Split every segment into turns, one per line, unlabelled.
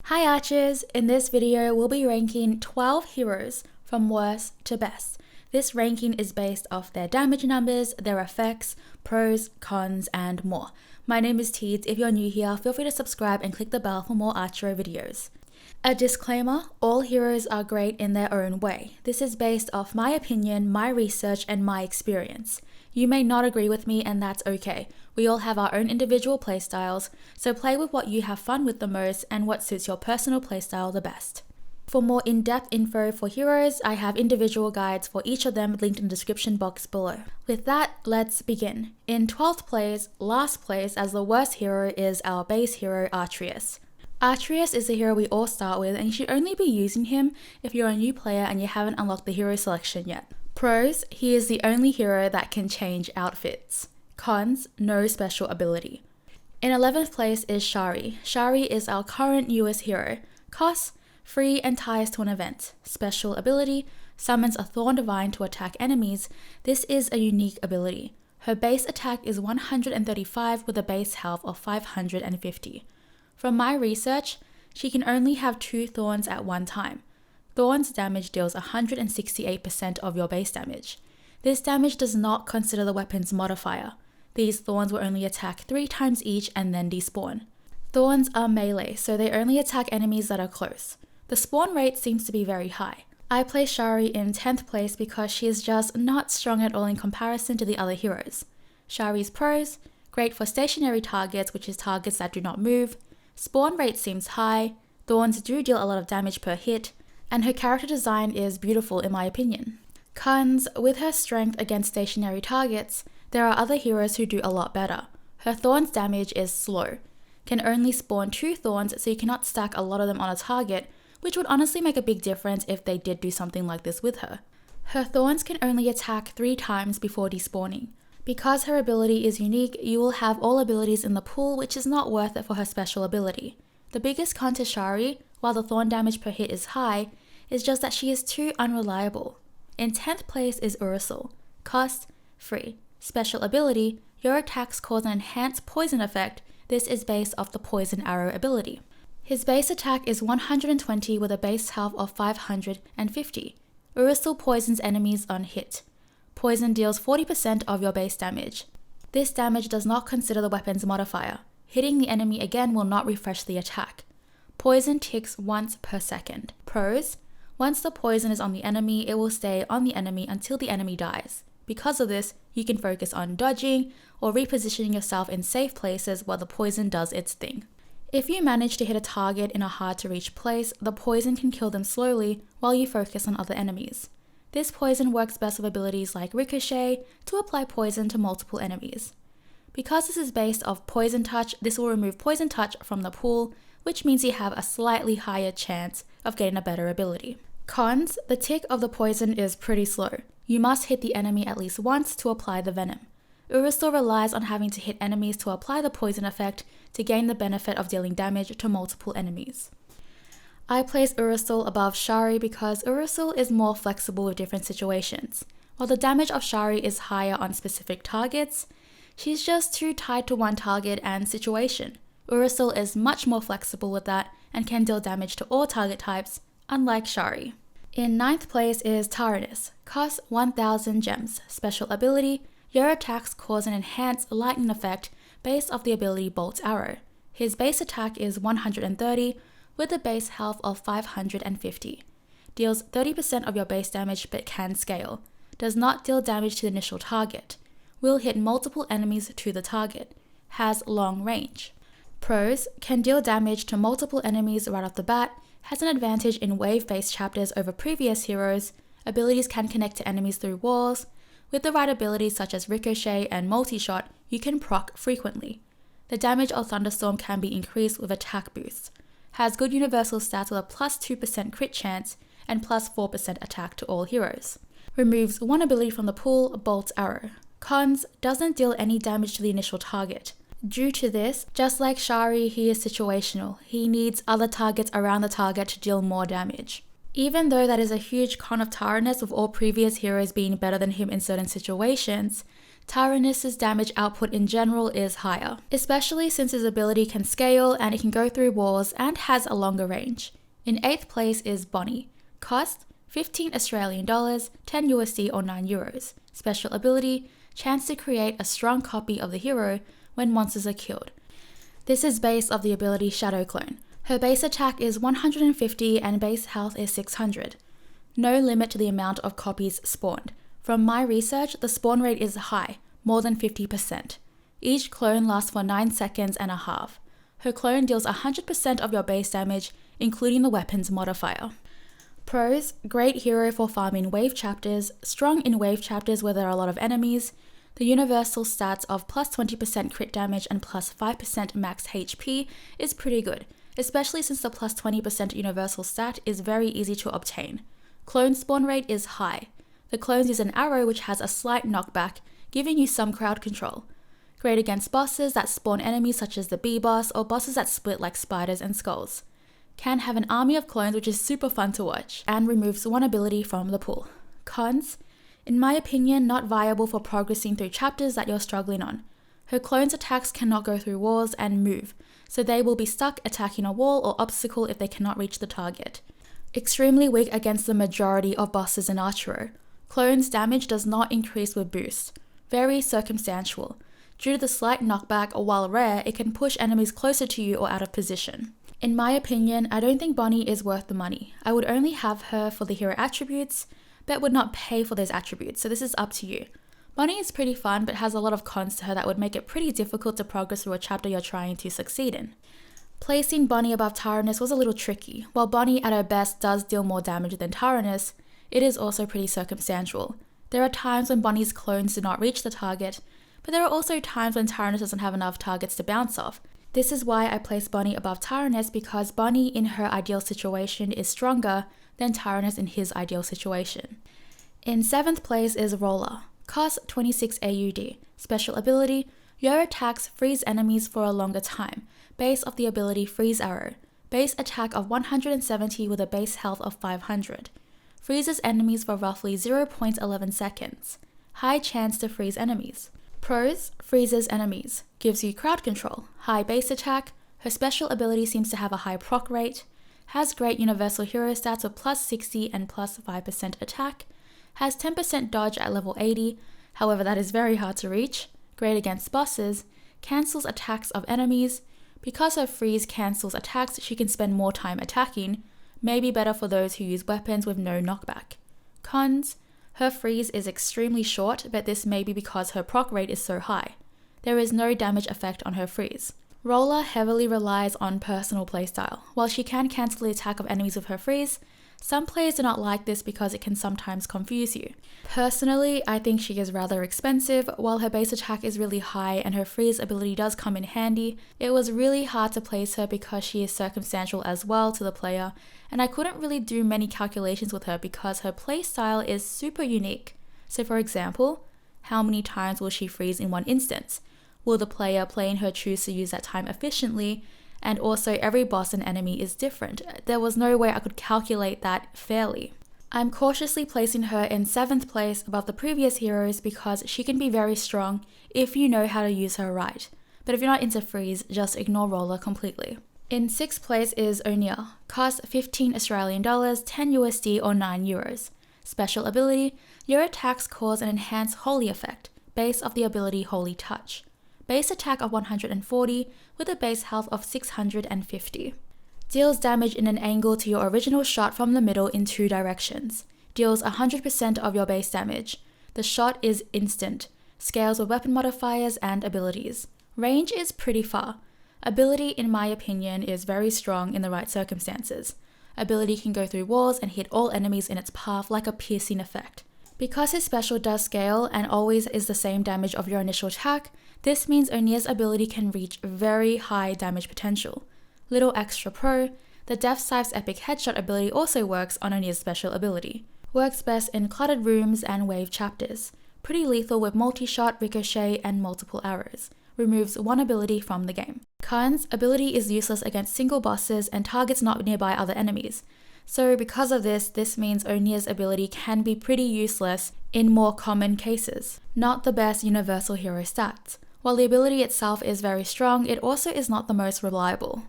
Hi Archers! In this video, we'll be ranking 12 heroes from worst to best. This ranking is based off their damage numbers, their effects, pros, cons, and more. My name is Teeds. If you're new here, feel free to subscribe and click the bell for more ARCHERO videos. A disclaimer, all heroes are great in their own way. This is based off my opinion, my research, and my experience. You may not agree with me, and that's okay. We all have our own individual playstyles, so play with what you have fun with the most and what suits your personal playstyle the best. For more in-depth info for heroes, I have individual guides for each of them linked in the description box below. With that, let's begin. In 12th place, last place as the worst hero is our base hero ATREUS. ATREUS is the hero we all start with, and you should only be using him if you're a new player and you haven't unlocked the hero selection yet. Pros, he is the only hero that can change outfits. Cons, no special ability. In 11th place is SHARI. SHARI is our current newest hero. Cost, free and ties to an event. Special ability, summons a Thorn Divine to attack enemies. This is a unique ability. Her base attack is 135 with a base health of 550. From my research, she can only have 2 thorns at one time. Thorns damage deals 168% of your base damage. This damage does not consider the weapon's modifier. These thorns will only attack 3 times each and then despawn. Thorns are melee, so they only attack enemies that are close. The spawn rate seems to be very high. I place SHARI in 10th place because she is just not strong at all in comparison to the other heroes. SHARI's pros, great for stationary targets, which is targets that do not move. Spawn rate seems high, thorns do deal a lot of damage per hit, and her character design is beautiful in my opinion. Cons, with her strength against stationary targets, there are other heroes who do a lot better. Her thorns damage is slow, can only spawn 2 thorns, so you cannot stack a lot of them on a target, which would honestly make a big difference if they did do something like this with her. Her thorns can only attack 3 times before despawning. Because her ability is unique, you will have all abilities in the pool, which is not worth it for her special ability. The biggest con to SHARI, while the thorn damage per hit is high, is just that she is too unreliable. In 10th place is URASIL. Cost, free. Special ability, your attacks cause an enhanced poison effect. This is based off the poison arrow ability. His base attack is 120 with a base health of 550. URASIL poisons enemies on hit. Poison deals 40% of your base damage. This damage does not consider the weapon's modifier. Hitting the enemy again will not refresh the attack. Poison ticks once per second. Pros, once the poison is on the enemy, it will stay on the enemy until the enemy dies. Because of this, you can focus on dodging or repositioning yourself in safe places while the poison does its thing. If you manage to hit a target in a hard to reach place, the poison can kill them slowly while you focus on other enemies. This poison works best with abilities like Ricochet to apply poison to multiple enemies. Because this is based off Poison Touch, this will remove Poison Touch from the pool, which means you have a slightly higher chance of getting a better ability. Cons, the tick of the poison is pretty slow. You must hit the enemy at least once to apply the venom. URASIL relies on having to hit enemies to apply the poison effect to gain the benefit of dealing damage to multiple enemies. I place URASIL above SHARI because URASIL is more flexible with different situations. While the damage of SHARI is higher on specific targets, she's just too tied to one target and situation. URASIL is much more flexible with that and can deal damage to all target types, unlike SHARI. In 9th place is TARANIS. Cost 1000 gems. Special ability, your attacks cause an enhanced lightning effect based off the ability Bolt's Arrow. His base attack is 130 with a base health of 550. Deals 30% of your base damage but can scale. Does not deal damage to the initial target. Will hit multiple enemies to the target. Has long range. Pros, can deal damage to multiple enemies right off the bat. Has an advantage in wave-based chapters over previous heroes. Abilities can connect to enemies through walls. With the right abilities such as Ricochet and Multi-Shot, you can proc frequently. The damage of Thunderstorm can be increased with attack boosts. Has good universal stats with a plus 2% crit chance and plus 4% attack to all heroes. Removes one ability from the pool, Bolt's Arrow. Cons, doesn't deal any damage to the initial target. Due to this, just like SHARI, he is situational. He needs other targets around the target to deal more damage. Even though that is a huge con of TARANIS with all previous heroes being better than him in certain situations, Taranis' damage output in general is higher, especially since his ability can scale and it can go through walls and has a longer range. In 8th place is Bonnie. Cost, 15 Australian dollars, 10 USD or 9 euros. Special ability, chance to create a strong copy of the hero when monsters are killed. This is based off the ability Shadow Clone. Her base attack is 150 and base health is 600. No limit to the amount of copies spawned. From my research, the spawn rate is high, more than 50%. Each clone lasts for 9 seconds and a half. Her clone deals 100% of your base damage, including the weapon's modifier. Pros, great hero for farming wave chapters, strong in wave chapters where there are a lot of enemies. The universal stats of plus 20% crit damage and plus 5% max HP is pretty good, especially since the plus 20% universal stat is very easy to obtain. Clone spawn rate is high. The clones use an arrow which has a slight knockback, giving you some crowd control. Great against bosses that spawn enemies such as the bee boss or bosses that split like spiders and skulls. Can have an army of clones which is super fun to watch, and removes one ability from the pool. Cons, in my opinion, not viable for progressing through chapters that you're struggling on. Her clones' attacks cannot go through walls and move, so they will be stuck attacking a wall or obstacle if they cannot reach the target. Extremely weak against the majority of bosses in ARCHERO. Clones' damage does not increase with boosts. Very circumstantial. Due to the slight knockback, or while rare, it can push enemies closer to you or out of position. In my opinion, I don't think Bonnie is worth the money. I would only have her for the hero attributes, but would not pay for those attributes, so this is up to you. Bonnie is pretty fun, but has a lot of cons to her that would make it pretty difficult to progress through a chapter you're trying to succeed in. Placing Bonnie above Taranis was a little tricky. While Bonnie at her best does deal more damage than Taranis, it is also pretty circumstantial. There are times when Bonnie's clones do not reach the target, but there are also times when Taranis doesn't have enough targets to bounce off. This is why I place Bonnie above Taranis, because Bonnie in her ideal situation is stronger than Taranis in his ideal situation. In 7th place is ROLLA. Cost 26 AUD. Special ability, your attacks freeze enemies for a longer time, based off the ability Freeze Arrow. Base attack of 170 with a base health of 500. Freezes enemies for roughly 0.11 seconds. High chance to freeze enemies. Pros, freezes enemies. Gives you crowd control. High base attack. Her special ability seems to have a high proc rate. Has great universal hero stats of plus 60 and plus 5% attack. Has 10% dodge at level 80, however that is very hard to reach. Great against bosses. Cancels attacks of enemies. Because her freeze cancels attacks, she can spend more time attacking. May be better for those who use weapons with no knockback. Cons, her freeze is extremely short, but this may be because her proc rate is so high. There is no damage effect on her freeze. ROLLA heavily relies on personal playstyle. While she can cancel the attack of enemies with her freeze, some players do not like this because it can sometimes confuse you. Personally, I think she is rather expensive. While her base attack is really high and her freeze ability does come in handy, it was really hard to place her because she is circumstantial as well to the player, and I couldn't really do many calculations with her because her playstyle is super unique. So for example, how many times will she freeze in one instance? Will the player playing her choose to use that time efficiently? And also every boss and enemy is different. There was no way I could calculate that fairly. I'm cautiously placing her in 7th place above the previous heroes because she can be very strong if you know how to use her right. But if you're not into freeze, just ignore ROLLA completely. In 6th place is ONIR. Cost 15 Australian dollars, 10 USD or 9 euros. Special ability, your attacks cause an enhanced holy effect, based off the ability Holy Touch. Base attack of 140 with a base health of 650. Deals damage in an angle to your original shot from the middle in 2 directions. Deals 100% of your base damage. The shot is instant. Scales with weapon modifiers and abilities. Range is pretty far. Ability, in my opinion, is very strong in the right circumstances. Ability can go through walls and hit all enemies in its path like a piercing effect. Because his special does scale and always is the same damage of your initial attack, this means ONIR's ability can reach very high damage potential. Little extra pro, the Death Scythe's epic headshot ability also works on ONIR's special ability. Works best in cluttered rooms and wave chapters. Pretty lethal with multi-shot, ricochet, and multiple arrows. Removes one ability from the game. Cons, ability is useless against single bosses and targets not nearby other enemies. So because of this means ONIR's ability can be pretty useless in more common cases. Not the best universal hero stats. While the ability itself is very strong, it also is not the most reliable.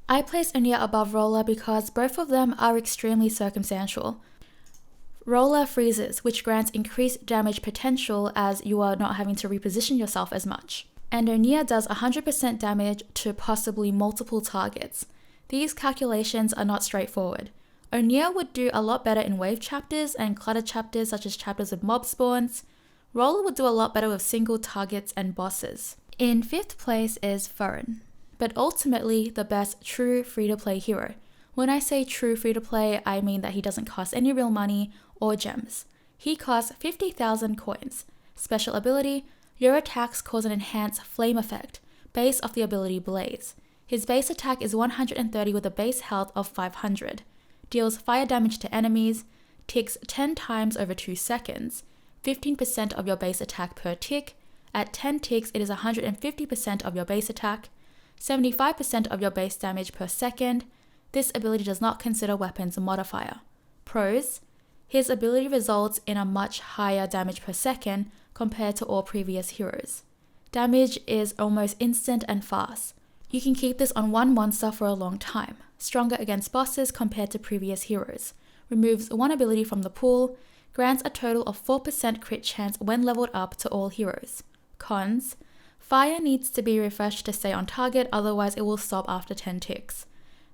I place ONIR above ROLLA because both of them are extremely circumstantial. ROLLA freezes, which grants increased damage potential as you are not having to reposition yourself as much. And ONIR does 100% damage to possibly multiple targets. These calculations are not straightforward. ONIR would do a lot better in wave chapters and cluttered chapters such as chapters with mob spawns. ROLLA would do a lot better with single targets and bosses. In 5th place is PHOREN, but ultimately the best true free-to-play hero. When I say true free-to-play, I mean that he doesn't cost any real money or gems. He costs 50,000 coins. Special ability, your attacks cause an enhanced flame effect, based off the ability Blaze. His base attack is 130 with a base health of 500. Deals fire damage to enemies, ticks 10 times over 2 seconds, 15% of your base attack per tick. At 10 ticks, it is 150% of your base attack, 75% of your base damage per second. This ability does not consider weapons modifier. Pros: his ability results in a much higher damage per second compared to all previous heroes. Damage is almost instant and fast. You can keep this on one monster for a long time. Stronger against bosses compared to previous heroes. Removes one ability from the pool. Grants a total of 4% crit chance when leveled up to all heroes. Cons: fire needs to be refreshed to stay on target, otherwise it will stop after 10 ticks.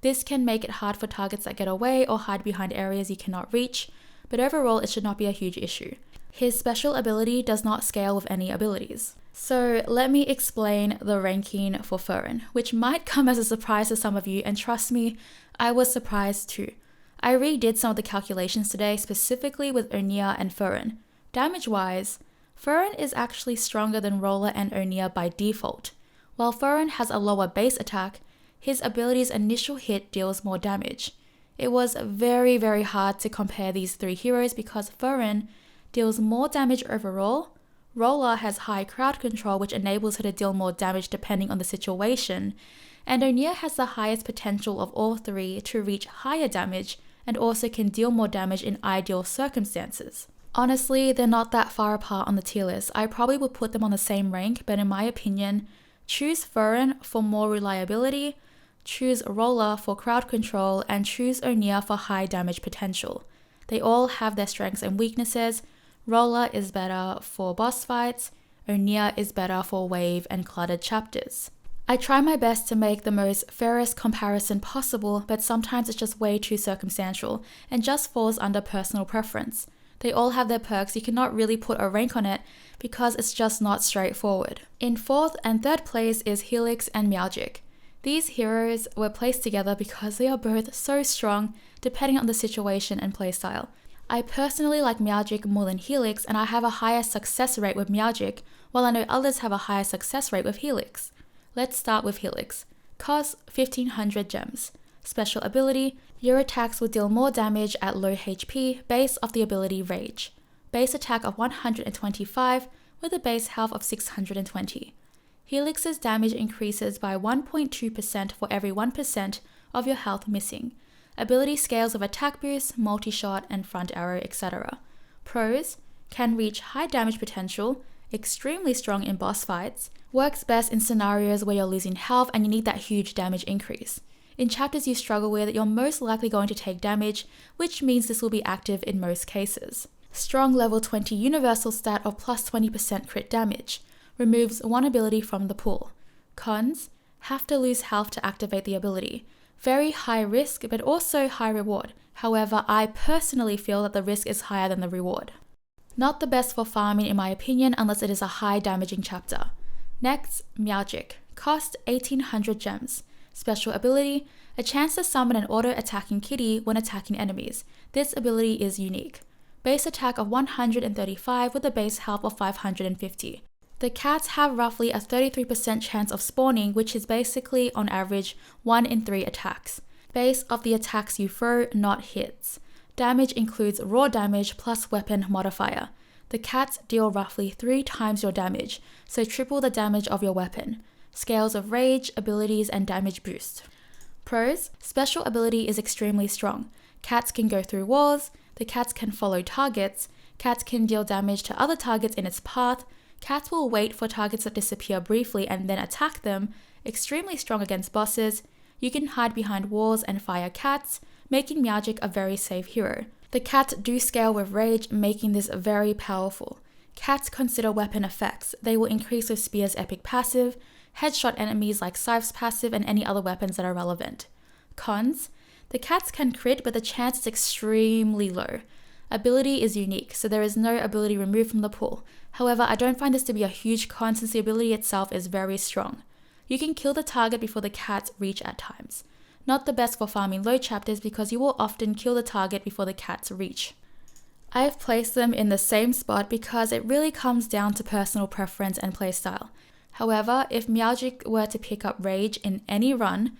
This can make it hard for targets that get away or hide behind areas you cannot reach, but overall it should not be a huge issue. His special ability does not scale with any abilities. So let me explain the ranking for PHOREN, which might come as a surprise to some of you, and trust me, I was surprised too. I redid some of the calculations today, specifically with ONIR and PHOREN. Damage-wise, PHOREN is actually stronger than ROLLA and ONIR by default. While PHOREN has a lower base attack, his ability's initial hit deals more damage. It was very hard to compare these three heroes because PHOREN deals more damage overall. ROLLA has high crowd control, which enables her to deal more damage depending on the situation, and ONIR has the highest potential of all three to reach higher damage and also can deal more damage in ideal circumstances. Honestly, they're not that far apart on the tier list. I probably would put them on the same rank, but in my opinion, choose PHOREN for more reliability, choose ROLLA for crowd control, and choose ONIR for high damage potential. They all have their strengths and weaknesses. ROLLA is better for boss fights, ONIR is better for wave and cluttered chapters. I try my best to make the most fairest comparison possible, but sometimes it's just way too circumstantial and just falls under personal preference. They all have their perks, you cannot really put a rank on it because it's just not straightforward. In 4th and 3rd place is HELIX and MAGIC. These heroes were placed together because they are both so strong depending on the situation and playstyle. I personally like MAGIC more than HELIX, and I have a higher success rate with MAGIC, while I know others have a higher success rate with HELIX. Let's start with HELIX. Costs 1500 gems. Special ability, your attacks will deal more damage at low HP based off the ability Rage. Base attack of 125 with a base health of 620. HELIX's damage increases by 1.2% for every 1% of your health missing. Ability scales of attack boost, multi-shot, and front arrow, etc. Pros: can reach high damage potential, extremely strong in boss fights, works best in scenarios where you're losing health and you need that huge damage increase. In chapters you struggle with, you're most likely going to take damage, which means this will be active in most cases. Strong level 20 universal stat of plus 20% crit damage. Removes one ability from the pool. Cons: have to lose health to activate the ability. Very high risk, but also high reward. However, I personally feel that the risk is higher than the reward. Not the best for farming in my opinion unless it is a high damaging chapter. Next, MAGIC. Cost 1800 gems. Special ability, a chance to summon an auto-attacking kitty when attacking enemies. This ability is unique. Base attack of 135 with a base health of 550. The cats have roughly a 33% chance of spawning, which is basically on average 1 in 3 attacks. Base of the attacks you throw, not hits. Damage includes raw damage plus weapon modifier. The cats deal roughly 3 times your damage, so triple the damage of your weapon. Scales of rage, abilities, and damage boost. Pros: special ability is extremely strong. Cats can go through walls, the cats can follow targets, cats can deal damage to other targets in its path, cats will wait for targets that disappear briefly and then attack them, extremely strong against bosses, you can hide behind walls and fire cats, making Meowgic a very safe hero. The cats do scale with rage, making this very powerful. Cats consider weapon effects. They will increase with Spear's epic passive, headshot enemies like Scythe's passive, and any other weapons that are relevant. Cons: the cats can crit, but the chance is extremely low. Ability is unique, so there is no ability removed from the pool. However, I don't find this to be a huge con since the ability itself is very strong. You can kill the target before the cats reach at times. Not the best for farming low chapters because you will often kill the target before the cats reach. I have placed them in the same spot because it really comes down to personal preference and playstyle. However, if Meowgic were to pick up Rage in any run,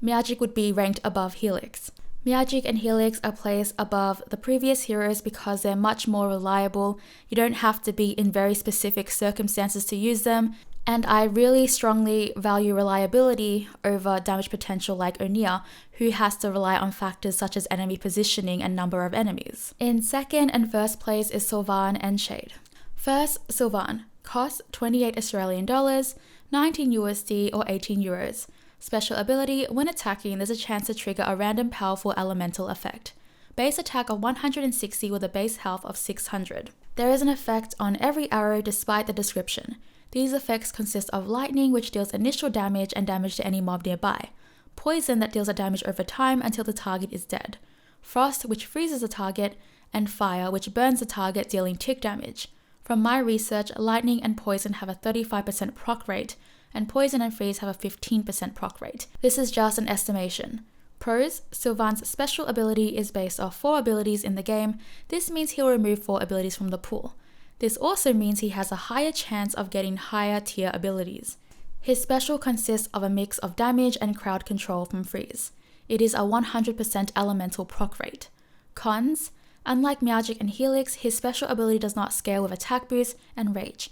Meowgic would be ranked above Helix. Meowgic and Helix are placed above the previous heroes because they're much more reliable. You don't have to be in very specific circumstances to use them, and I really strongly value reliability over damage potential like ONIR, who has to rely on factors such as enemy positioning and number of enemies. In second and first place is SYLVAN and Shade. First, SYLVAN. Cost 28 Australian dollars, 19 USD or 18 euros. Special ability: when attacking, there's a chance to trigger a random powerful elemental effect. Base attack of 160 with a base health of 600. There is an effect on every arrow despite the description. These effects consist of lightning, which deals initial damage and damage to any mob nearby. Poison, that deals a damage over time until the target is dead. Frost, which freezes the target. And fire, which burns the target, dealing tick damage. From my research, lightning and poison have a 35% proc rate, and poison and freeze have a 15% proc rate. This is just an estimation. Pros: SYLVAN's special ability is based off 4 abilities in the game. This means he'll remove 4 abilities from the pool. This also means he has a higher chance of getting higher tier abilities. His special consists of a mix of damage and crowd control from freeze. It is a 100% elemental proc rate. Cons: unlike Meowgic and Helix, his special ability does not scale with attack boost and rage.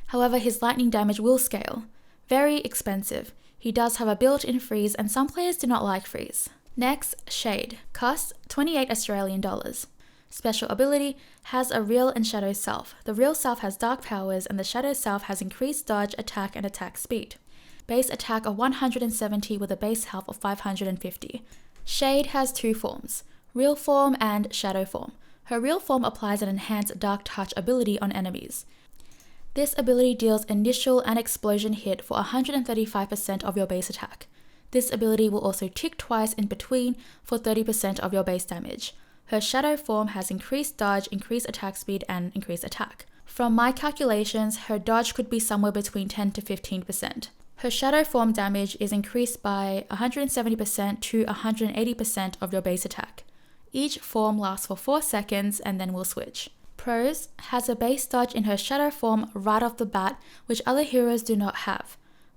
However, his lightning damage will scale. Very expensive. He does have a built-in freeze and some players do not like freeze. Next, Shade. Cost 28 Australian dollars. Special ability: has a real and shadow self. The real self has dark powers and the shadow self has increased dodge, attack, and attack speed. Base attack of 170 with a base health of 550. Shade has 2 forms, real form and shadow form. Her real form applies an enhanced dark touch ability on enemies. This ability deals initial and explosion hit for 135% of your base attack. This ability will also tick twice in between for 30% of your base damage. Her shadow form has increased dodge, increased attack speed, and increased attack. From my calculations, her dodge could be somewhere between 10 to 15%. Her shadow form damage is increased by 170% to 180% of your base attack. Each form lasts for 4 seconds and then will switch. Pros: has a base dodge in her shadow form right off the bat, which other heroes do not have.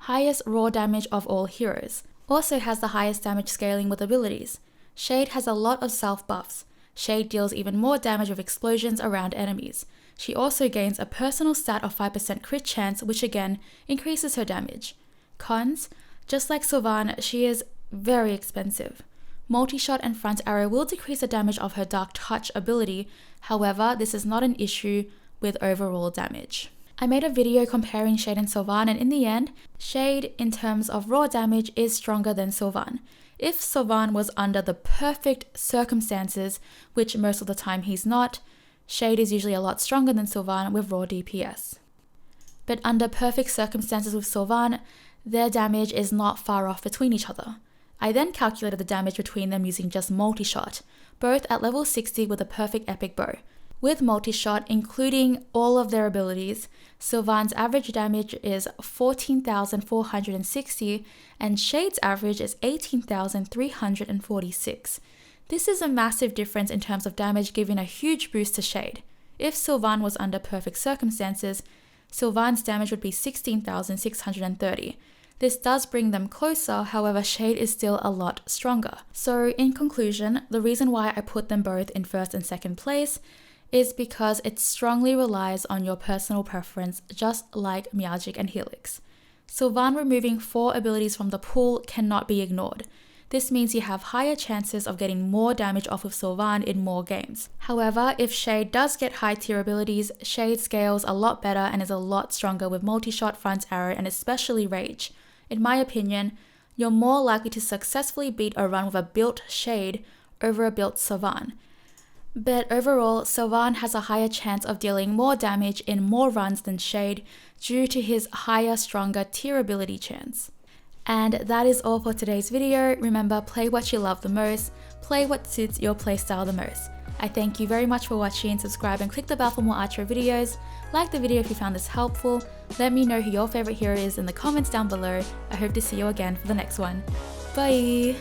Highest raw damage of all heroes. Also has the highest damage scaling with abilities. Shade has a lot of self buffs. Shade deals even more damage with explosions around enemies. She also gains a personal stat of 5% crit chance, which again increases her damage. Cons: just like SYLVAN, she is very expensive. Multi-shot and front arrow will decrease the damage of her dark touch ability. However, this is not an issue with overall damage. I made a video comparing Shade and SYLVAN, and in the end, Shade in terms of raw damage is stronger than SYLVAN. If SYLVAN was under the perfect circumstances, which most of the time he's not, Shade is usually a lot stronger than SYLVAN with raw DPS. But under perfect circumstances with SYLVAN, their damage is not far off between each other. I then calculated the damage between them using just multi-shot, both at level 60 with a perfect epic bow. With multi-shot, including all of their abilities, SYLVAN's average damage is 14,460 and Shade's average is 18,346. This is a massive difference in terms of damage, giving a huge boost to Shade. If SYLVAN was under perfect circumstances, SYLVAN's damage would be 16,630. This does bring them closer, however Shade is still a lot stronger. So in conclusion, the reason why I put them both in first and second place is because it strongly relies on your personal preference, just like Meowgic and Helix. SYLVAN removing 4 abilities from the pool cannot be ignored. This means you have higher chances of getting more damage off of SYLVAN in more games. However, if Shade does get high tier abilities, Shade scales a lot better and is a lot stronger with multi-shot, front arrow, and especially rage. In my opinion, you're more likely to successfully beat a run with a built Shade over a built SYLVAN. But overall, SYLVAN has a higher chance of dealing more damage in more runs than Shade due to his higher, stronger tier ability chance. And that is all for today's video. Remember, play what you love the most, play what suits your playstyle the most. I thank you very much for watching, subscribe and click the bell for more ARCHERO videos. Like the video if you found this helpful. Let me know who your favorite hero is in the comments down below. I hope to see you again for the next one. Bye!